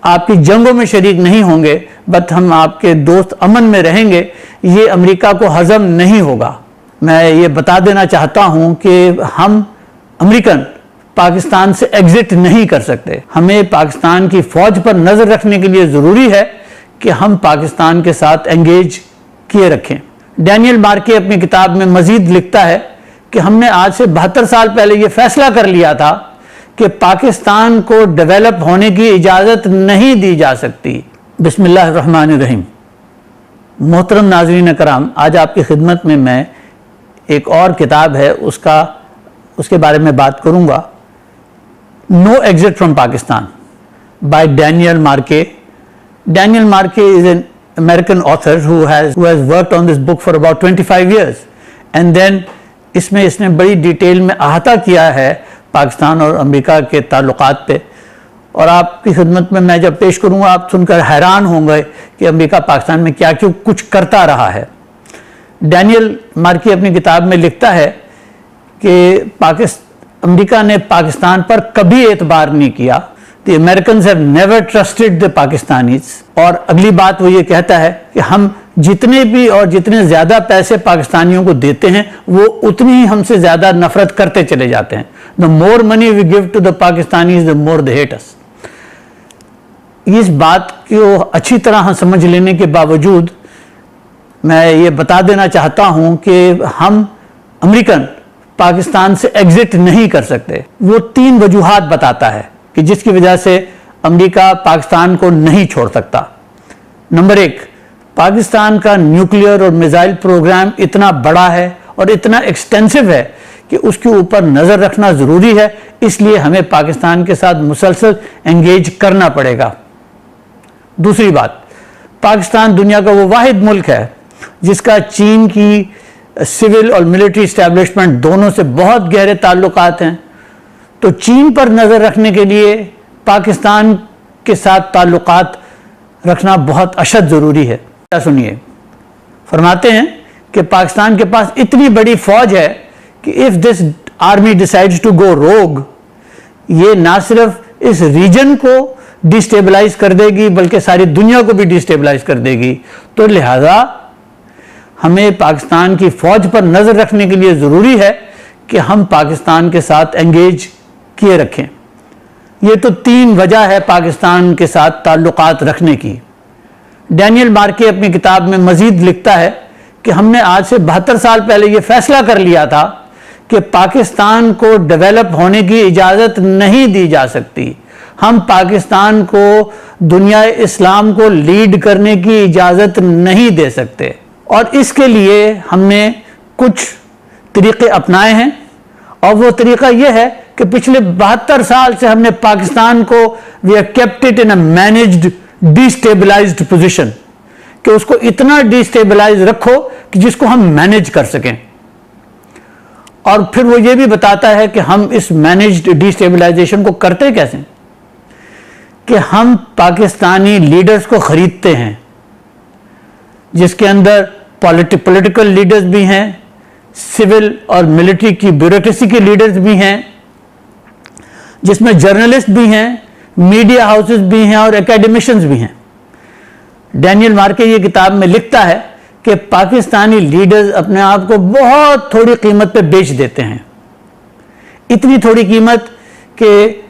आपकी जंगों में शरीक नहीं होंगे, बट हम आपके दोस्त अमन में रहेंगे, ये अमेरिका को हजम नहीं होगा। मैं ये बता देना चाहता हूं कि हम अमेरिकन पाकिस्तान से एग्जिट नहीं कर सकते। हमें पाकिस्तान की फौज पर नजर रखने के लिए जरूरी है कि हम पाकिस्तान के साथ एंगेज किए रखें। डैनियल मार्के अपनी किताब में मजीद लिखता है कि हमने आज से 72 साल पहले यह फैसला कर लिया था कि पाकिस्तान को डेवलप होने की इजाजत नहीं दी जा सकती। बिस्मिल्लाहिर्रहमानिर्रहीम। मोहतरम नाज़रीन कराम, आज आपकी खिदमत में मैं एक और किताब है उसके बारे में बात करूंगा, no exit from Pakistan by Daniel Markey. Daniel Markey is an American author who has worked on this book for about 25 years, and then इसमें इसने बड़ी डिटेल में अहाता किया है पाकिस्तान और अमेरिका के ताल्लुकात पे, और आपकी खिदमत में मैं जब पेश करूँगा आप सुनकर हैरान होंगे कि अमेरिका पाकिस्तान में क्या क्यों कुछ करता रहा है। डैनियल मार्के अपनी किताब में लिखता है कि अमेरिका ने पाकिस्तान पर कभी एतबार नहीं किया। The Americans have never trusted the Pakistanis। और अगली बात वो ये कहता है कि हम जितने भी और जितने ज्यादा पैसे पाकिस्तानियों को देते हैं वो उतनी ही हमसे ज्यादा नफरत करते चले जाते हैं। The more money we give to the Pakistanis, the more they hate us। इस बात को अच्छी तरह समझ लेने के बावजूद मैं ये बता देना चाहता हूं कि हम अमेरिकन पाकिस्तान से एग्जिट नहीं कर सकते। वो 3 वजूहात बताता है कि जिसकी वजह से अमेरिका पाकिस्तान को नहीं छोड़ सकता। नंबर 1, पाकिस्तान का न्यूक्लियर और मिसाइल प्रोग्राम इतना बड़ा है और इतना एक्सटेंसिव है कि उसके ऊपर नजर रखना जरूरी है, इसलिए हमें पाकिस्तान के साथ मुसलसल एंगेज करना पड़ेगा। दूसरी बात, पाकिस्तान दुनिया का वो वाहिद मुल्क है जिसका चीन की सिविल और मिलिट्री एस्टेब्लिशमेंट दोनों से बहुत गहरे ताल्लुकात हैं, तो चीन पर नजर रखने के लिए पाकिस्तान के साथ ताल्लुकात रखना बहुत अशद जरूरी है। सुनिए, फरमाते हैं कि पाकिस्तान के पास इतनी बड़ी फौज है कि if this army decides to go rogue, ये ना सिर्फ इस रीजन को डिस्टेबलाइज कर देगी बल्कि सारी दुनिया को भी डिस्टेबलाइज कर देगी। तो लिहाजा हमें पाकिस्तान की फौज पर नजर रखने के लिए जरूरी है कि हम पाकिस्तान के साथ एंगेज किए रखें। ये तो 3 वजह है पाकिस्तान के साथ ताल्लुकात रखने की। डैनियल मार्के अपनी किताब में मजीद लिखता है कि हमने आज से 72 साल पहले यह फैसला कर लिया था कि पाकिस्तान को डेवलप होने की इजाजत नहीं दी जा सकती। हम पाकिस्तान को दुनिया इस्लाम को लीड करने की इजाजत नहीं दे सकते, और इसके लिए हमने कुछ तरीके अपनाए हैं, और वो तरीका यह है कि पिछले 72 साल से हमने पाकिस्तान को we have kept it in a managed destabilized position, कि उसको इतना डिस्टेबलाइज रखो कि जिसको हम मैनेज कर सकें। और फिर वो ये भी बताता है कि हम इस मैनेज्ड डिस्टेबलाइजेशन को करते कैसे, कि हम पाकिस्तानी लीडर्स को खरीदते हैं, जिसके अंदर पॉलिटिकल लीडर्स भी हैं, सिविल और मिलिट्री की ब्यूरोक्रेसी के लीडर्स भी हैं, जिसमें जर्नलिस्ट भी हैं, मीडिया हाउसेस भी हैं और एकेडमिशियंस भी हैं। डैनियल मार्के ये किताब में लिखता है कि पाकिस्तानी लीडर्स अपने आप को बहुत थोड़ी कीमत पे बेच देते हैं, इतनी थोड़ी कीमत कि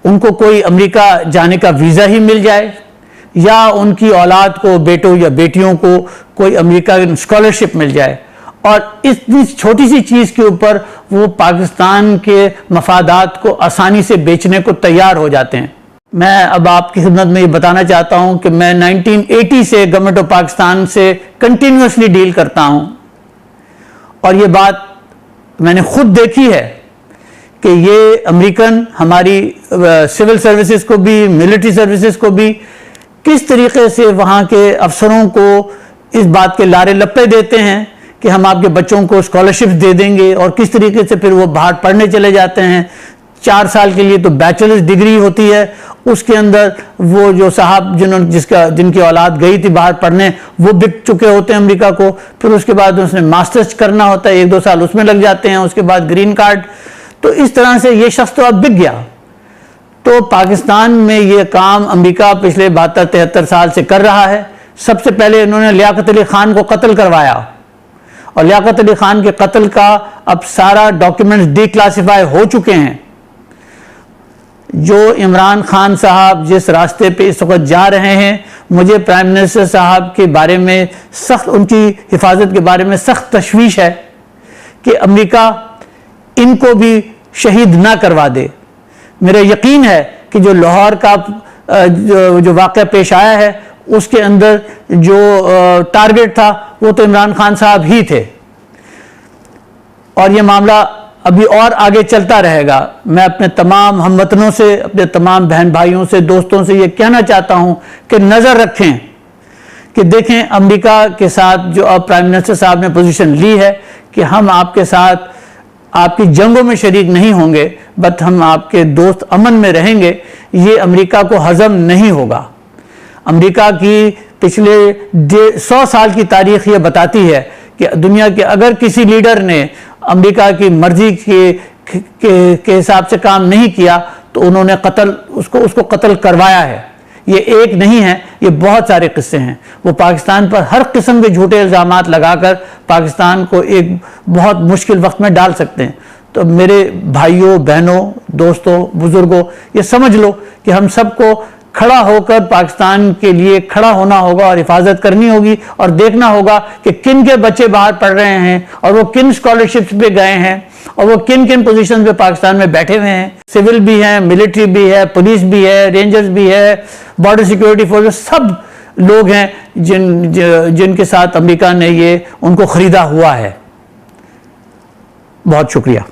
उनको कोई अमेरिका जाने का वीज़ा ही मिल जाए, या उनकी औलाद को, बेटों या बेटियों को कोई अमेरिका स्कॉलरशिप मिल जाए, और इतनी छोटी सी चीज़ के ऊपर वो पाकिस्तान के मफादात को आसानी से बेचने को तैयार हो जाते हैं। मैं अब आपकी खिदमत में ये बताना चाहता हूँ कि मैं 1980 से गवर्नमेंट ऑफ पाकिस्तान से कंटिन्यूसली डील करता हूँ, और ये बात मैंने खुद देखी है कि ये अमेरिकन हमारी सिविल सर्विसेज को भी, मिलिट्री सर्विसेज को भी किस तरीके से वहाँ के अफसरों को इस बात के लारे लप्पे देते हैं कि हम आपके बच्चों को स्कॉलरशिप दे देंगे, और किस तरीके से फिर वो बाहर पढ़ने चले जाते हैं। 4 साल के लिए तो बैचलर्स डिग्री होती है, उसके अंदर वो जो साहब जिनकी औलाद गई थी बाहर पढ़ने, वो बिक चुके होते हैं अमेरिका को, फिर उसके बाद उसने मास्टर्स करना होता है, 1-2 साल उसमें लग जाते हैं, उसके बाद ग्रीन कार्ड। तो इस तरह से ये शख्स तो अब बिक गया। तो पाकिस्तान में ये काम अमेरिका पिछले 72-73 साल से कर रहा है। सबसे पहले इन्होंने लियाकत अली खान को कत्ल करवाया और लियाकत अली खान के कत्ल का अब सारा डॉक्यूमेंट्स डिक्लासिफाई हो चुके हैं। जो इमरान खान साहब जिस रास्ते पे इस वक्त जा रहे हैं, मुझे प्राइम मिनिस्टर साहब के बारे में सख्त, उनकी हिफाजत के बारे में सख्त तशवीश है कि अमेरिका इनको भी शहीद ना करवा दे। मेरा यकीन है कि जो लाहौर का जो वाक़या पेश आया है उसके अंदर जो टारगेट था वो तो इमरान खान साहब ही थे और ये मामला अभी और आगे चलता रहेगा। मैं अपने तमाम हमवतनों से, अपने तमाम बहन भाइयों से, दोस्तों से ये कहना चाहता हूं कि नज़र रखें कि देखें अमेरिका के साथ जो अब प्राइम मिनिस्टर साहब ने पोजीशन ली है कि हम आपके साथ आपकी जंगों में शरीक नहीं होंगे, बट हम आपके दोस्त अमन में रहेंगे। ये अमेरिका को हजम नहीं होगा। अमेरिका की पिछले 100 साल की तारीख ये बताती है कि दुनिया के अगर किसी लीडर ने अमेरिका की मर्जी के हिसाब से काम नहीं किया तो उन्होंने उसको कत्ल करवाया है। ये एक नहीं है, ये बहुत सारे किस्से हैं। वो पाकिस्तान पर हर किस्म के झूठे इल्जामात लगाकर पाकिस्तान को एक बहुत मुश्किल वक्त में डाल सकते हैं। तो मेरे भाइयों, बहनों, दोस्तों, बुजुर्गों, ये समझ लो कि हम सबको खड़ा होकर पाकिस्तान के लिए खड़ा होना होगा और हिफाजत करनी होगी और देखना होगा कि किन के बच्चे बाहर पढ़ रहे हैं और वो किन स्कॉलरशिप्स पे गए हैं और वो किन किन पोजीशन पे पाकिस्तान में बैठे हुए हैं। सिविल भी है, मिलिट्री भी है, पुलिस भी है, रेंजर्स भी है, बॉर्डर सिक्योरिटी फोर्स, सब लोग हैं जिनके साथ अमेरिका ने ये उनको खरीदा हुआ है। बहुत शुक्रिया।